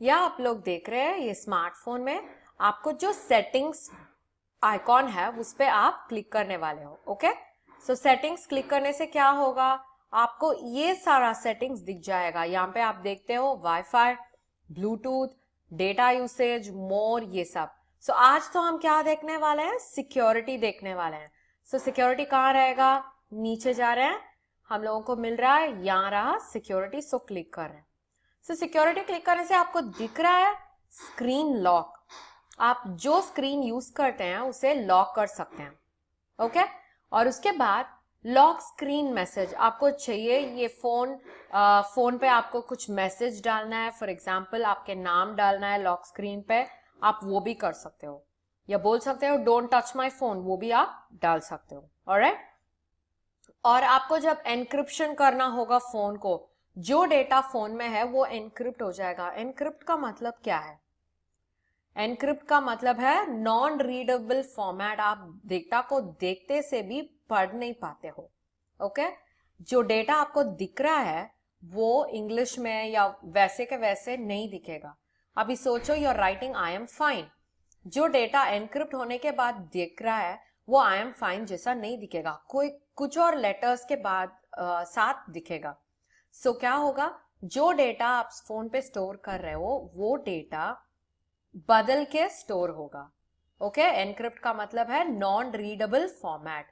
या आप लोग देख रहे हैं ये स्मार्टफोन में आपको जो सेटिंग्स आइकॉन है उस पे आप क्लिक करने वाले हो। ओके, सो सेटिंग्स क्लिक करने से क्या होगा, आपको ये सारा सेटिंग्स दिख जाएगा। यहाँ पे आप देखते हो वाईफाई, ब्लूटूथ, डेटा यूसेज, मोर, ये सब। सो आज तो हम क्या देखने वाले हैं, सिक्योरिटी देखने वाले हैं। सो सिक्योरिटी कहाँ रहेगा, नीचे जा रहे हैं, हम लोगों को मिल रहा है यहाँ रहा सिक्योरिटी। सो क्लिक कर रहे हैं। सो सिक्योरिटी क्लिक करने से आपको दिख रहा है स्क्रीन लॉक। आप जो स्क्रीन यूज करते हैं उसे लॉक कर सकते हैं। ओके, और उसके बाद लॉक स्क्रीन मैसेज आपको चाहिए। ये फोन पे आपको कुछ मैसेज डालना है, फॉर एग्जांपल आपके नाम डालना है लॉक स्क्रीन पे, आप वो भी कर सकते हो, या बोल सकते हो डोंट टच माय फोन, वो भी आप डाल सकते हो। ऑलराइट, और आपको जब एनक्रिप्शन करना होगा फोन को, जो डेटा फोन में है वो एनक्रिप्ट हो जाएगा। एनक्रिप्ट का मतलब क्या है, एनक्रिप्ट का मतलब है नॉन रीडेबल फॉर्मेट। आप डेटा को देखते से भी पढ़ नहीं पाते हो। ओके, जो डेटा आपको दिख रहा है वो इंग्लिश में या वैसे के वैसे नहीं दिखेगा। अभी सोचो you are writing I am fine, जो डेटा एनक्रिप्ट होने के बाद दिख रहा है वो आई एम फाइन जैसा नहीं दिखेगा, कोई कुछ और लेटर्स के बाद साथ दिखेगा। सो क्या होगा, जो डेटा आप फोन पे स्टोर कर रहे हो वो डेटा बदल के स्टोर होगा। ओके, एनक्रिप्ट का मतलब है नॉन रीडेबल फॉर्मेट।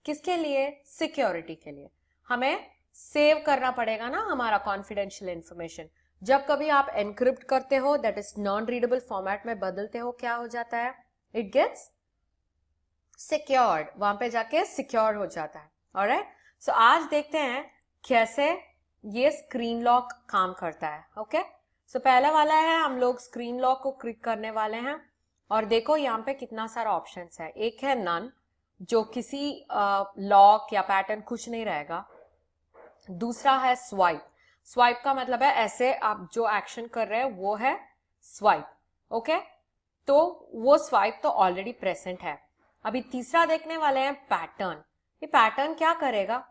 किसके लिए, सिक्योरिटी के लिए। हमें सेव करना पड़ेगा ना हमारा कॉन्फिडेंशियल इंफॉर्मेशन। जब कभी आप एनक्रिप्ट करते हो, that is non readable format में बदलते हो, क्या हो जाता है, इट गेट्स सिक्योर्ड, वहां पे जाके सिक्योर हो जाता है। ऑलराइट, सो आज देखते हैं कैसे ये स्क्रीन लॉक काम करता है। ओके, सो पहला वाला है, हम लोग स्क्रीन लॉक को क्लिक करने वाले हैं और देखो यहाँ पे कितना सारा ऑप्शंस है। एक है नन, जो किसी लॉक या पैटर्न कुछ नहीं रहेगा। दूसरा है स्वाइप, स्वाइप का मतलब है ऐसे आप जो एक्शन कर रहे हैं वो है स्वाइप। ओके, तो वो स्वाइप तो ऑलरेडी प्रेजेंट है। अभी तीसरा देखने वाले हैं पैटर्न। ये पैटर्न क्या करेगा,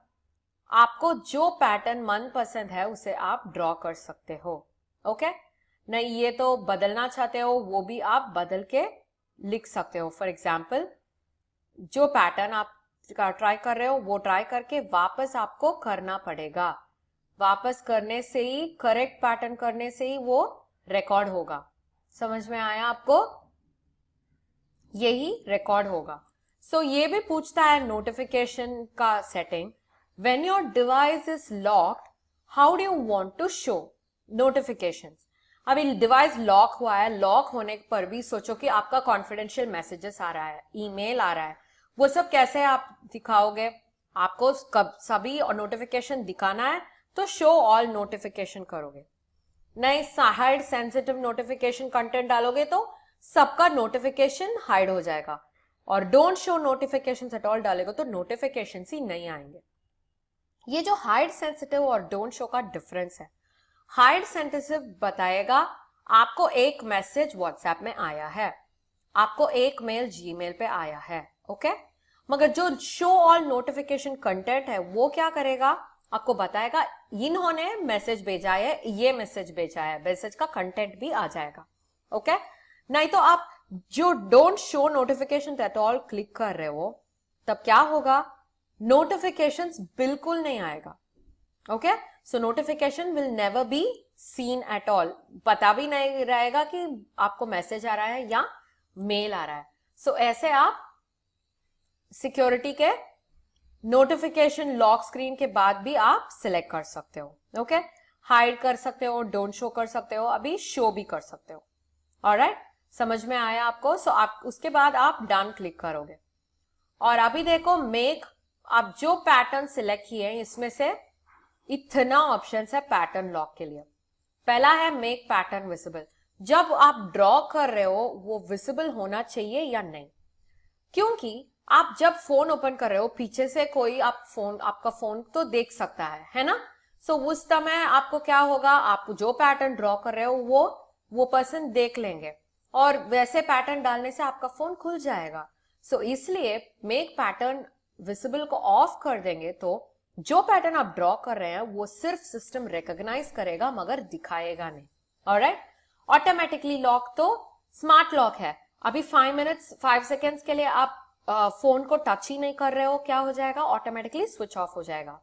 आपको जो पैटर्न मनपसंद है उसे आप ड्रॉ कर सकते हो। ओके, नहीं ये तो बदलना चाहते हो वो भी आप बदल के लिख सकते हो। फॉर एग्जाम्पल जो पैटर्न आप ट्राई कर रहे हो वो ट्राई करके वापस आपको करना पड़ेगा। वापस करने से ही, करेक्ट पैटर्न करने से ही वो रिकॉर्ड होगा। समझ में आया आपको, यही रिकॉर्ड होगा। सो ये भी पूछता है नोटिफिकेशन का setting. When your device is locked, how do you want to show notifications. अभी डिवाइस लॉक हुआ है, लॉक होने पर भी सोचो कि आपका कॉन्फिडेंशियल मैसेजेस आ रहा है, ईमेल आ रहा है, वो सब कैसे आप दिखाओगे। आपको सभी नोटिफिकेशन दिखाना है तो शो ऑल नोटिफिकेशन करोगे। नहीं, हाइड सेंसिटिव नोटिफिकेशन कंटेंट डालोगे तो सबका नोटिफिकेशन हाइड हो जाएगा। और don't show notification at all डालेगा तो नोटिफिकेशन ही नहीं आएंगे। ये जो हाइड सेंसिटिव और डोंट शो का डिफरेंस है, हाइड सेंसिटिव बताएगा आपको एक मैसेज व्हाट्सएप में आया है, आपको एक मेल जीमेल पे आया है। ओके, मगर जो शो ऑल नोटिफिकेशन कंटेंट है वो क्या करेगा, आपको बताएगा इन्होंने मैसेज भेजा है, ये मैसेज भेजा है, मैसेज का कंटेंट भी आ जाएगा। ओके, नहीं तो आप जो don't show notification at all click कर रहे हो तब क्या होगा, नोटिफिकेशंस बिल्कुल नहीं आएगा। Okay, so notification will never be seen at all, पता भी नहीं रहेगा कि आपको मैसेज आ रहा है या मेल आ रहा है। सो ऐसे आप सिक्योरिटी के नोटिफिकेशन लॉक स्क्रीन के बाद भी आप सिलेक्ट कर सकते हो। ओके, हाइड कर सकते हो, डोंट शो कर सकते हो, अभी शो भी कर सकते हो। ऑलराइट, समझ में आया आपको। सो आप उसके बाद आप डन क्लिक करोगे और अभी देखो मेक, आप जो पैटर्न सिलेक्ट किए हैं इसमें से इतना ऑप्शन है पैटर्न लॉक के लिए। पहला है मेक पैटर्न विजिबल, जब आप ड्रॉ कर रहे हो वो विजिबल होना चाहिए या नहीं, क्योंकि आप जब फोन ओपन कर रहे हो पीछे से कोई आपका फोन तो देख सकता है ना। सो उस समय आपको क्या होगा, आप जो पैटर्न ड्रॉ कर रहे हो वो पर्सन देख लेंगे और वैसे पैटर्न डालने से आपका फोन खुल जाएगा। सो इसलिए मेक पैटर्न विजिबल को ऑफ कर देंगे तो जो पैटर्न आप ड्रॉ कर रहे हैं वो सिर्फ सिस्टम रिकॉग्नाइज करेगा मगर दिखाएगा नहीं। ऑलराइट, ऑटोमेटिकली लॉक तो स्मार्ट लॉक है, अभी 5 सेकेंड्स के लिए आप फोन को टच ही नहीं कर रहे हो, क्या हो जाएगा, ऑटोमेटिकली स्विच ऑफ हो जाएगा।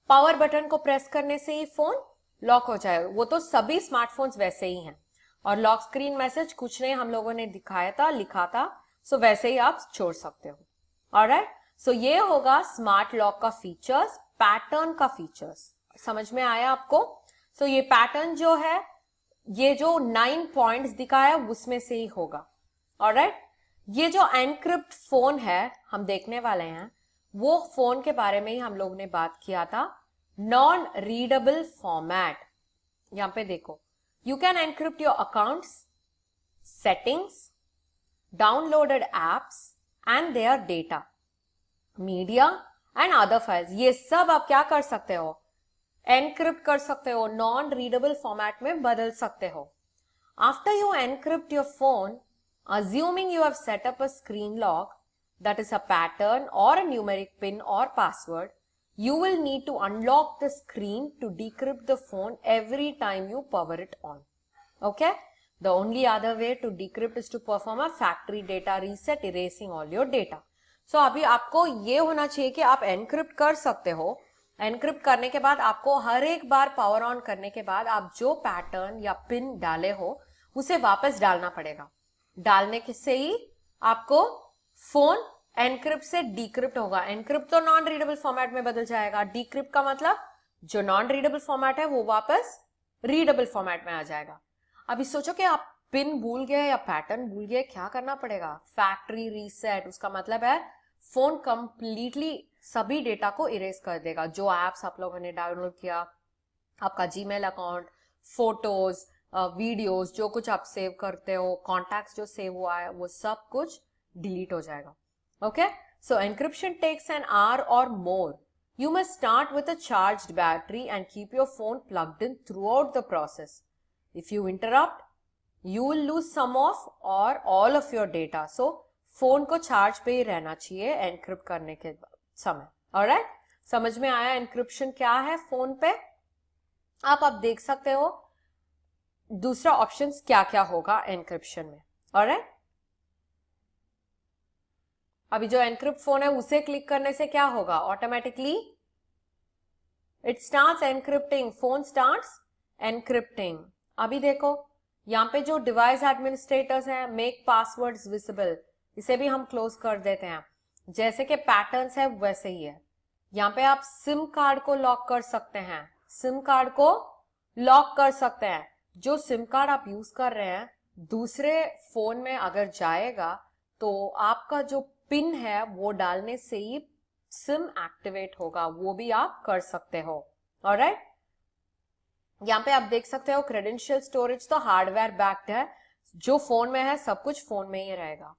पावर बटन को प्रेस करने से ही फोन लॉक हो जाएगा, वो तो सभी स्मार्टफोन्स वैसे ही हैं। और लॉक स्क्रीन मैसेज कुछ नहीं, हम लोगों ने दिखाया था, लिखा था, सो वैसे ही आप छोड़ सकते हो। ऑलराइट, सो ये होगा स्मार्ट लॉक का फीचर्स, पैटर्न का फीचर्स। समझ में आया आपको? सो ये पैटर्न जो है, ये जो 9 पॉइंट्स दिखाया उसमें से ही होगा। ऑलराइट, ये जो एनक्रिप्ट फोन है हम देखने वाले हैं, वो फोन के बारे में ही हम लोगों ने बात किया था, नॉन रीडेबल फॉर्मेट। यहां पे देखो, you can encrypt your accounts, settings, downloaded apps and there data, media and other files, ये सब आप क्या कर सकते हो, एनक्रिप्ट कर सकते हो, नॉन रीडेबल फॉर्मेट में बदल सकते हो। After you encrypt your phone, assuming you have set up a screen lock, that is a pattern or a numeric pin or password, you will need to unlock the screen to decrypt the phone every time you power it on. Okay? The only other way to decrypt is to perform a factory data reset, erasing all your data. So अभी आपको ये होना चाहिए कि आप encrypt कर सकते हो। encrypt करने के बाद आपको हर एक बार power on करने के बाद आप जो pattern या pin डाले हो उसे वापस डालना पड़ेगा। डालने के से ही आपको फोन एनक्रिप्ट से डीक्रिप्ट होगा। एनक्रिप्ट तो नॉन रीडेबल फॉर्मेट में बदल जाएगा, डीक्रिप्ट का मतलब जो नॉन रीडेबल फॉर्मेट है वो वापस रीडेबल फॉर्मेट में आ जाएगा। अभी सोचो कि आप पिन भूल गए या पैटर्न भूल गए, क्या करना पड़ेगा, फैक्ट्री रीसेट। उसका मतलब है फोन कंप्लीटली सभी डेटा को इरेज कर देगा, जो एप्स आप लोगों ने डाउनलोड किया, आपका जीमेल अकाउंट, फोटोज, वीडियोस, जो कुछ आप सेव करते हो, कॉन्टैक्ट्स जो सेव हुआ है, वो सब कुछ डिलीट हो जाएगा। Okay, so encryption takes an hour or more. You must start with a charged battery and keep your phone plugged in throughout the process. If you interrupt, you will lose some of or all of your data. So phone को charge पे ही रहना चाहिए encrypt करने के समय। Alright, समझ में आया एनक्रिप्शन क्या है फोन पे? आप देख सकते हो दूसरा ऑप्शंस क्या क्या होगा एनक्रिप्शन में। ऑलराइट, अभी जो एनक्रिप्ट फोन है उसे क्लिक करने से क्या होगा, automatically it starts एनक्रिप्टिंग, phone starts एनक्रिप्टिंग। अभी देखो यहाँ पे जो डिवाइस एडमिनिस्ट्रेटर्स हैं, मेक पासवर्ड्स विजिबल, इसे भी हम क्लोज कर देते हैं। जैसे कि पैटर्न्स है वैसे ही है। यहाँ पे आप सिम कार्ड को लॉक कर सकते हैं, सिम कार्ड को लॉक कर सकते हैं। जो सिम कार्ड आप यूज कर रहे हैं दूसरे फोन में अगर जाएगा तो आपका जो पिन है वो डालने से ही सिम एक्टिवेट होगा, वो भी आप कर सकते हो। ऑलराइट, यहाँ पे आप देख सकते हो क्रेडेंशियल स्टोरेज तो हार्डवेयर बैक्ड है, जो फोन में है सब कुछ फोन में ही रहेगा।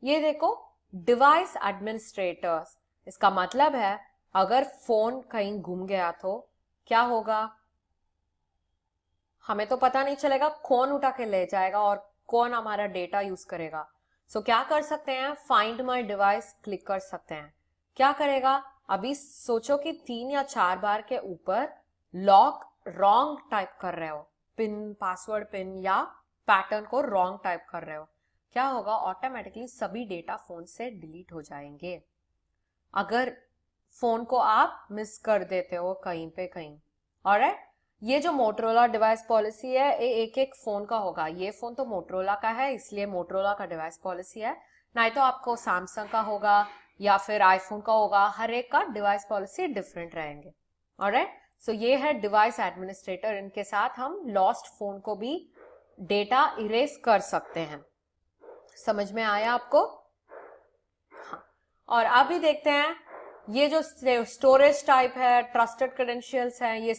ये देखो डिवाइस एडमिनिस्ट्रेटर्स, इसका मतलब है अगर फोन कहीं गुम गया तो क्या होगा, हमें तो पता नहीं चलेगा, कौन उठा के ले जाएगा और कौन हमारा डेटा यूज करेगा। सो क्या कर सकते हैं, फाइंड माय डिवाइस क्लिक कर सकते हैं। क्या करेगा, अभी सोचो कि 3 या 4 बार के ऊपर लॉक रॉन्ग टाइप कर रहे हो, पिन, पासवर्ड पिन या पैटर्न को रॉन्ग टाइप कर रहे हो, क्या होगा, ऑटोमेटिकली सभी डेटा फोन से डिलीट हो जाएंगे अगर फोन को आप मिस कर देते हो कहीं पे कहीं। ऑलराइट, ये जो मोटरोला डिवाइस पॉलिसी है ये एक एक फोन का होगा। ये फोन तो मोटरोला का है इसलिए मोटरोला का डिवाइस पॉलिसी है, नहीं तो आपको सैमसंग का होगा या फिर आईफोन का होगा, हर एक का डिवाइस पॉलिसी डिफरेंट रहेंगे। ऑलराइट, सो ये है डिवाइस एडमिनिस्ट्रेटर, इनके साथ हम लॉस्ट फोन को भी डेटा इरेज कर सकते हैं। समझ में आया आपको? हाँ, और अभी देखते हैं ये जो स्टोरेज टाइप है, ट्रस्टेड क्रेडेंशियल्स है, ये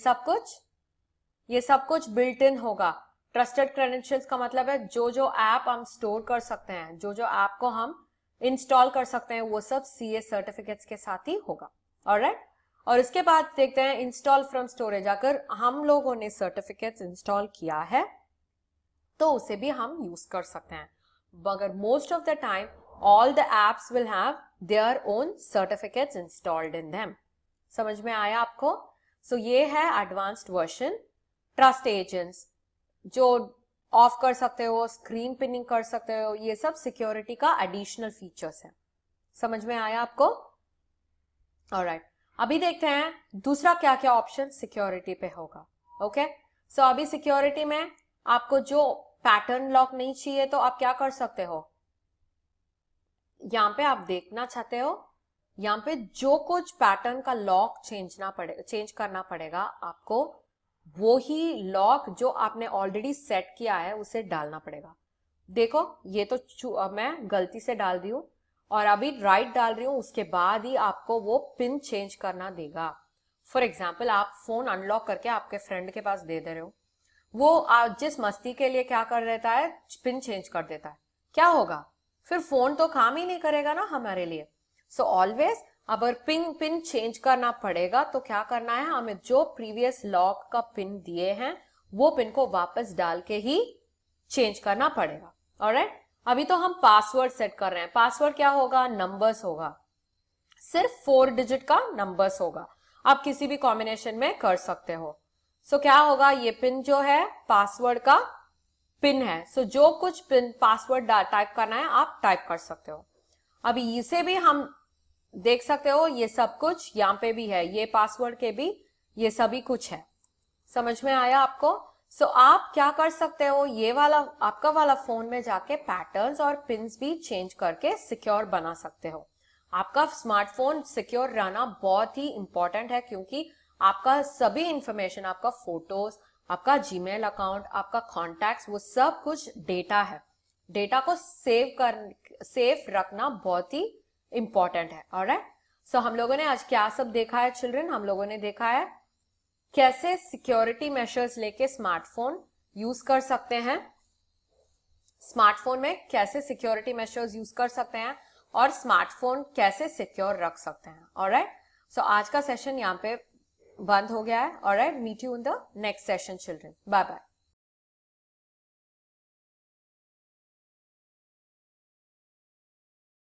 सब कुछ बिल्ट इन होगा। ट्रस्टेड क्रेडेंशियल्स का मतलब है जो जो ऐप हम स्टोर कर सकते हैं, जो जो ऐप को हम इंस्टॉल कर सकते हैं, वो सब सीए सर्टिफिकेट्स के साथ ही होगा। ऑलराइट, और इसके बाद देखते हैं इंस्टॉल फ्रॉम स्टोरेज। अगर हम लोगों ने सर्टिफिकेट्स इंस्टॉल किया है तो उसे भी हम यूज कर सकते हैं, मगर most of the time all the apps will have their own certificates installed in them. समझ में आया आपको? So ये है advanced version। ट्रस्ट एजेंट्स, जो ऑफ कर सकते हो, स्क्रीन पिनिंग कर सकते हो, ये सब सिक्योरिटी का एडिशनल फीचर्स है। समझ में आया आपको? ऑलराइट, अभी देखते हैं दूसरा क्या क्या ऑप्शन सिक्योरिटी पे होगा। ओके, सो अभी सिक्योरिटी में आपको जो पैटर्न लॉक नहीं चाहिए तो आप क्या कर सकते हो, यहां पे आप देखना चाहते हो, यहां पे जो कुछ पैटर्न का लॉक चेंज करना पड़ेगा आपको, वो ही लॉक जो आपने ऑलरेडी सेट किया है उसे डालना पड़ेगा। देखो ये तो मैं गलती से डाल दी हूं और अभी राइट डाल रही हूं, उसके बाद ही आपको वो पिन चेंज करना देगा। फॉर एग्जाम्पल आप फोन अनलॉक करके आपके फ्रेंड के पास दे रहे हो, वो जिस मस्ती के लिए क्या कर देता है, पिन चेंज कर देता है, क्या होगा फिर? फोन तो काम ही नहीं करेगा ना हमारे लिए। सो ऑलवेज अगर पिन चेंज करना पड़ेगा तो क्या करना है, हमें जो प्रीवियस लॉक का पिन दिए हैं वो पिन को वापस डाल के ही चेंज करना पड़ेगा। ऑलराइट, अभी तो हम पासवर्ड सेट कर रहे हैं। पासवर्ड क्या होगा? नंबर्स होगा, सिर्फ 4 डिजिट का नंबर्स होगा, आप किसी भी कॉम्बिनेशन में कर सकते हो। सो क्या होगा, ये पिन जो है पासवर्ड का पिन है। सो जो कुछ पिन पासवर्ड टाइप करना है आप टाइप कर सकते हो। अभी इसे भी हम देख सकते हो, ये सब कुछ यहाँ पे भी है, ये पासवर्ड के भी ये सभी कुछ है। समझ में आया आपको? सो आप क्या कर सकते हो, ये वाला आपका वाला फोन में जाके पैटर्न्स और पिन्स भी चेंज करके सिक्योर बना सकते हो। आपका स्मार्टफोन सिक्योर रहना बहुत ही इंपॉर्टेंट है, क्योंकि आपका सभी इंफॉर्मेशन, आपका फोटोज, आपका जीमेल अकाउंट, आपका कॉन्टैक्ट्स, वो सब कुछ डेटा है। डेटा को सेफ रखना बहुत ही इंपॉर्टेंट है। ऑलराइट, सो हम लोगों ने आज क्या सब देखा है चिल्ड्रन? हम लोगों ने देखा है कैसे सिक्योरिटी मेजर्स लेके स्मार्टफोन यूज कर सकते हैं, स्मार्टफोन में कैसे सिक्योरिटी मेजर्स यूज कर सकते हैं, और स्मार्टफोन कैसे सिक्योर रख सकते हैं। ऑलराइट, सो आज का सेशन यहाँ पे बंद हो गया है। Alright, meet you in the next session children, bye bye.